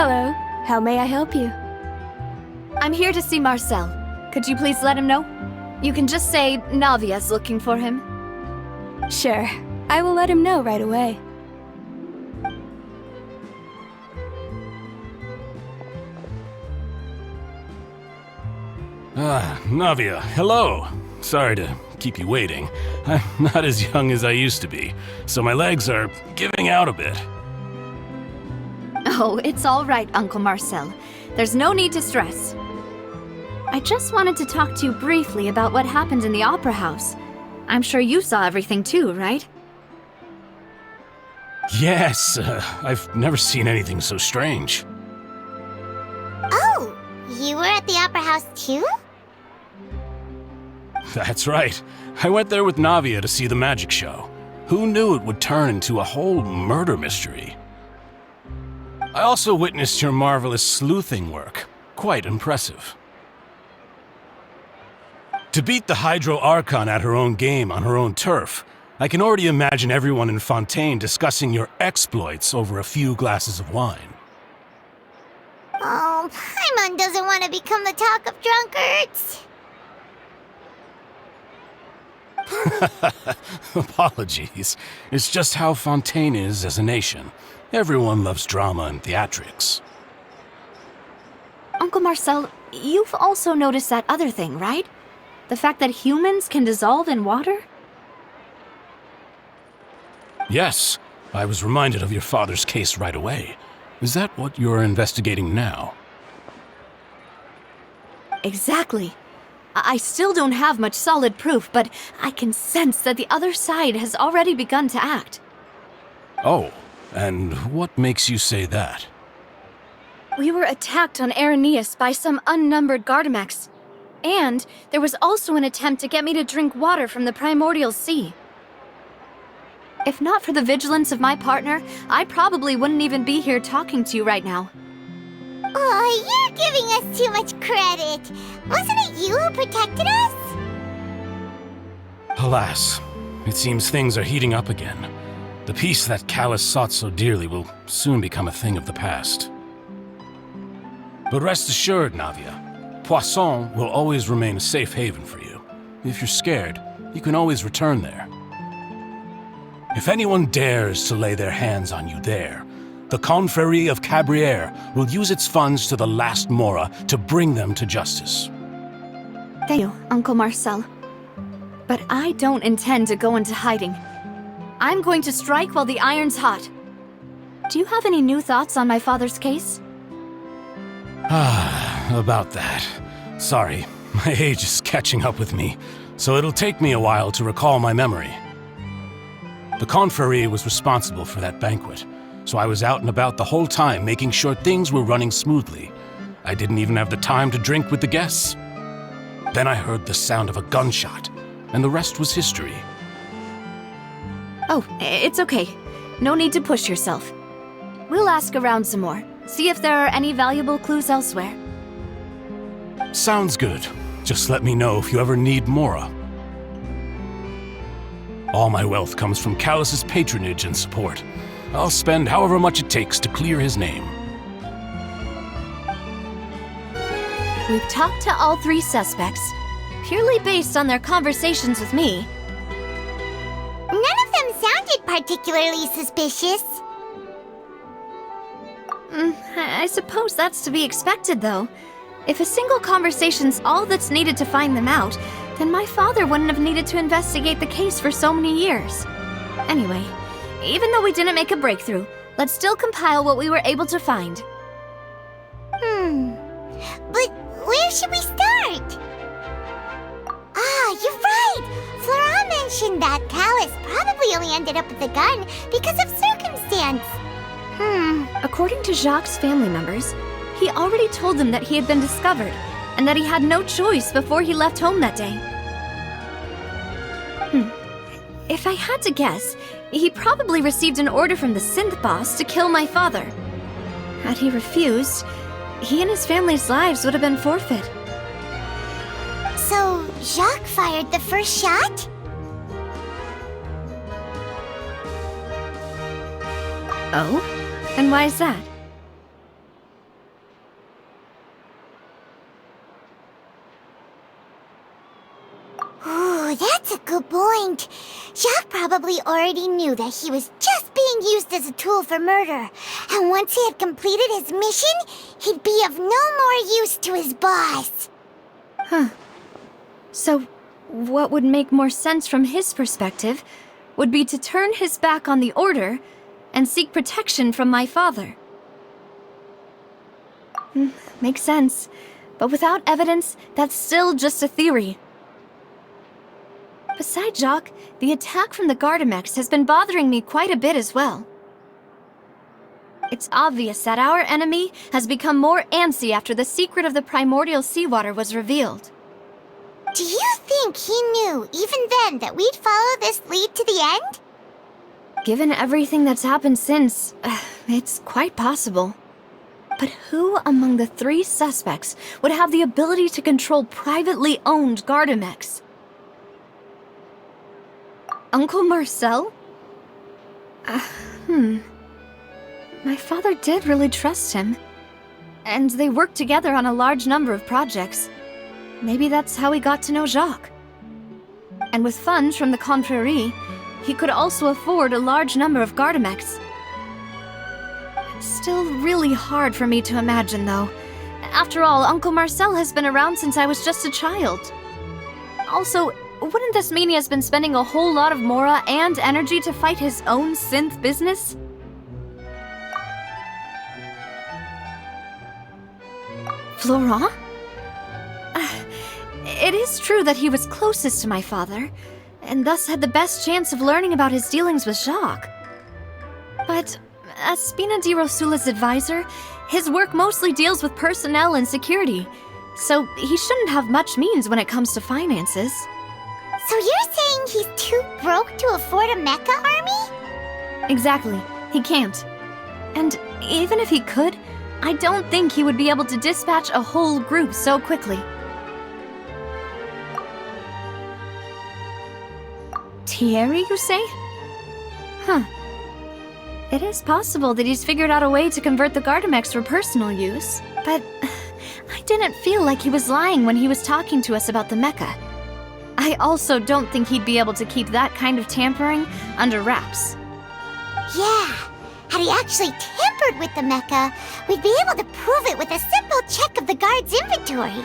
Hello. How may I help you? I'm here to see Marcel. Could you please let him know? You can just say Navia's looking for him. Sure. I will let him know right away. Navia, hello. Sorry to keep you waiting. I'm not as young as I used to be, so my legs are giving out a bit. Oh, it's all right, Uncle Marcel. There's no need to stress. I just wanted to talk to you briefly about what happened in the Opera House. I'm sure you saw everything too, right? Yes, I've never seen anything so strange. Oh, you were at the Opera House too? That's right. I went there with Navia to see the magic show. Who knew it would turn into a whole murder mystery? I also witnessed your marvelous sleuthing work. Quite impressive. To beat the Hydro Archon at her own game on her own turf, I can already imagine everyone in Fontaine discussing your exploits over a few glasses of wine. Oh, Paimon doesn't want to become the talk of drunkards. Apologies. It's just how Fontaine is as a nation. Everyone loves drama and theatrics. Uncle Marcel, you've also noticed that other thing, right? The fact that humans can dissolve in water? Yes, I was reminded of your father's case right away. Is that what you're investigating now? Exactly. I still don't have much solid proof, but I can sense that the other side has already begun to act. Oh, and what makes you say that? We were attacked on Araneus by some unnumbered Gardamex. And there was also an attempt to get me to drink water from the primordial sea. If not for the vigilance of my partner, I probably wouldn't even be here talking to you right now. Oh, you're giving us too much credit. Wasn't it you who protected us? Alas, it seems things are heating up again. The peace that Callus sought so dearly will soon become a thing of the past. But rest assured, Navia, Poisson will always remain a safe haven for you. If you're scared, you can always return there. If anyone dares to lay their hands on you there, the Confrérie of Cabrières will use its funds to the last Mora to bring them to justice. Thank you, Uncle Marcel. But I don't intend to go into hiding. I'm going to strike while the iron's hot. Do you have any new thoughts on my father's case? About that. Sorry, my age is catching up with me, so it'll take me a while to recall my memory. The Confrérie was responsible for that banquet, so I was out and about the whole time making sure things were running smoothly. I didn't even have the time to drink with the guests. Then I heard the sound of a gunshot, and the rest was history. Oh, it's okay. No need to push yourself. We'll ask around some more, see if there are any valuable clues elsewhere. Sounds good. Just let me know if you ever need Mora. All my wealth comes from Callus's patronage and support. I'll spend however much it takes to clear his name. We've talked to all three suspects, purely based on their conversations with me. None of them sounded particularly suspicious. I suppose that's to be expected, though. If a single conversation's all that's needed to find them out, then my father wouldn't have needed to investigate the case for so many years. Anyway, even though we didn't make a breakthrough, let's still compile what we were able to find. But where should we start? Ah, you're right! Flora mentioned that Callus probably only ended up with the gun because of circumstance. According to Jacques' family members, he already told them that he had been discovered, and that he had no choice before he left home that day. If I had to guess, he probably received an order from the synth boss to kill my father. Had he refused, he and his family's lives would have been forfeit. So, Jacques fired the first shot? Oh? And why is that? probably already knew that he was just being used as a tool for murder. And once he had completed his mission, he'd be of no more use to his boss. Huh. So, what would make more sense from his perspective would be to turn his back on the Order and seek protection from my father. Makes sense. But without evidence, that's still just a theory. Besides Jacques, the attack from the Gardamex has been bothering me quite a bit as well. It's obvious that our enemy has become more antsy after the secret of the primordial seawater was revealed. Do you think he knew, even then, that we'd follow this lead to the end? Given everything that's happened since, it's quite possible. But who among the 3 suspects would have the ability to control privately owned Gardamex? Uncle Marcel? My father did really trust him. And they worked together on a large number of projects. Maybe that's how he got to know Jacques. And with funds from the Confrérie, he could also afford a large number of Gardamex. It's still really hard for me to imagine, though. After all, Uncle Marcel has been around since I was just a child. Also, wouldn't this mean he has been spending a whole lot of mora and energy to fight his own synth business? Florent? It is true that he was closest to my father, and thus had the best chance of learning about his dealings with Jacques. But as Spina di Rosula's advisor, his work mostly deals with personnel and security, so he shouldn't have much means when it comes to finances. So you're saying he's too broke to afford a mecha army? Exactly. He can't. And even if he could, I don't think he would be able to dispatch a whole group so quickly. Thierry, you say? Huh. It is possible that he's figured out a way to convert the Gardamex for personal use, but I didn't feel like he was lying when he was talking to us about the mecha. I also don't think he'd be able to keep that kind of tampering under wraps. Yeah, had he actually tampered with the mecha, we'd be able to prove it with a simple check of the guard's inventory.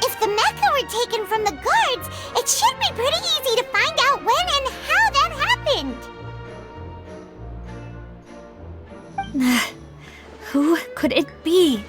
If the mecha were taken from the guards, it should be pretty easy to find out when and how that happened. Who could it be?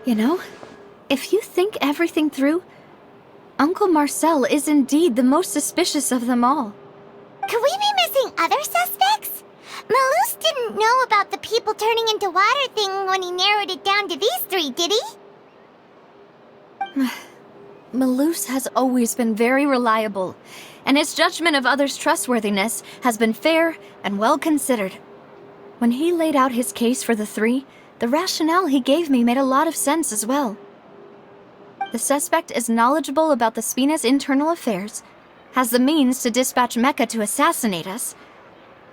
You know, if you think everything through, Uncle Marcel is indeed the most suspicious of them all. Could we be missing other suspects? Malus didn't know about the people turning into water thing when he narrowed it down to these 3, did he? Malus has always been very reliable, and his judgment of others' trustworthiness has been fair and well considered. When he laid out his case for the 3, the rationale he gave me made a lot of sense as well. The suspect is knowledgeable about the Spina's internal affairs, has the means to dispatch Mecha to assassinate us,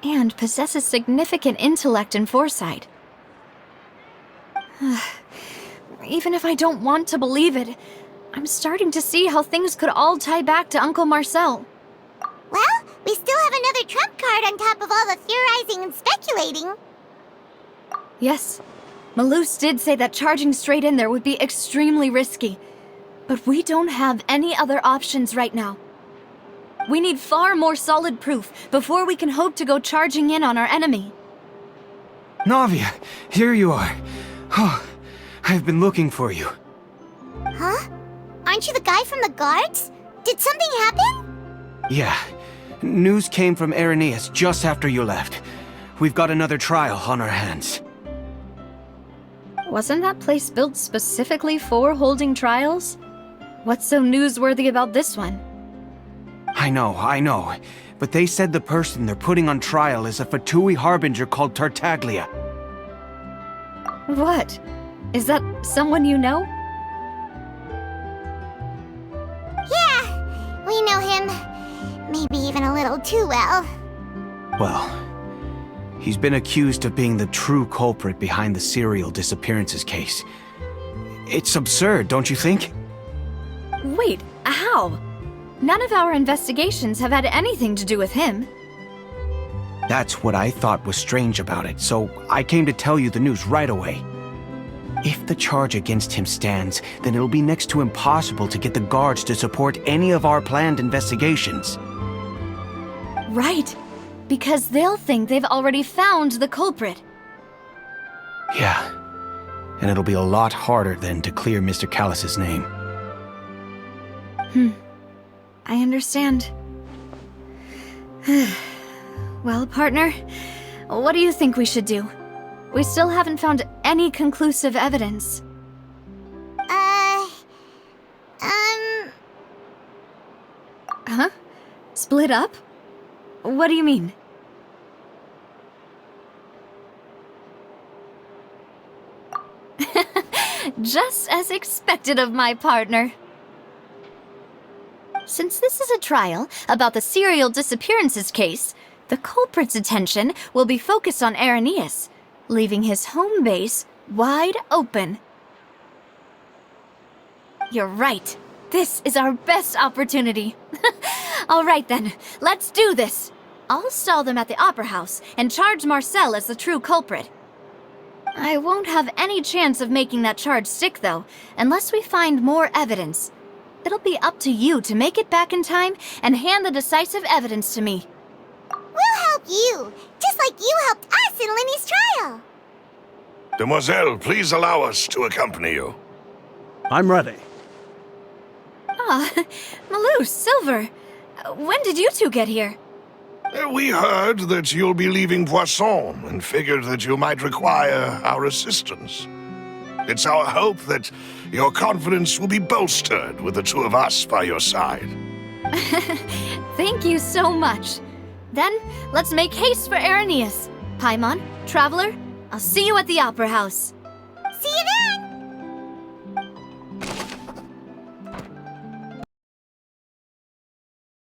and possesses significant intellect and foresight. Even if I don't want to believe it, I'm starting to see how things could all tie back to Uncle Marcel. Well, we still have another trump card on top of all the theorizing and speculating. Yes. Malus did say that charging straight in there would be extremely risky, but we don't have any other options right now. We need far more solid proof before we can hope to go charging in on our enemy. Navia, here you are. Oh, I've been looking for you. Huh? Aren't you the guy from the guards? Did something happen? Yeah. News came from Aranius just after you left. We've got another trial on our hands. Wasn't that place built specifically for holding trials? What's so newsworthy about this one? I know. But they said the person they're putting on trial is a Fatui harbinger called Tartaglia. What? Is that someone you know? Yeah, we know him. Maybe even a little too well. Well, he's been accused of being the true culprit behind the serial disappearances case. It's absurd, don't you think? Wait, how? None of our investigations have had anything to do with him. That's what I thought was strange about it, so I came to tell you the news right away. If the charge against him stands, then it'll be next to impossible to get the guards to support any of our planned investigations. Right, because they'll think they've already found the culprit. Yeah, and it'll be a lot harder then to clear Mr. Callus's name. I understand. Well, partner, what do you think we should do? We still haven't found any conclusive evidence. Huh? Split up? What do you mean? Just as expected of my partner. Since this is a trial about the serial disappearances case, the culprit's attention will be focused on Arrhenius, leaving his home base wide open. You're right. This is our best opportunity. All right then, let's do this. I'll stall them at the Opera House and charge Marcel as the true culprit. I won't have any chance of making that charge stick, though, unless we find more evidence. It'll be up to you to make it back in time and hand the decisive evidence to me. We'll help you, just like you helped us in Linny's trial. Demoiselle, please allow us to accompany you. I'm ready. Ah, Malou, Silver, when did you two get here? We heard that you'll be leaving Poisson and figured that you might require our assistance. It's our hope that your confidence will be bolstered with the two of us by your side. Thank you so much. Then, let's make haste for Arrhenius. Paimon, Traveler, I'll see you at the Opera House. See you there!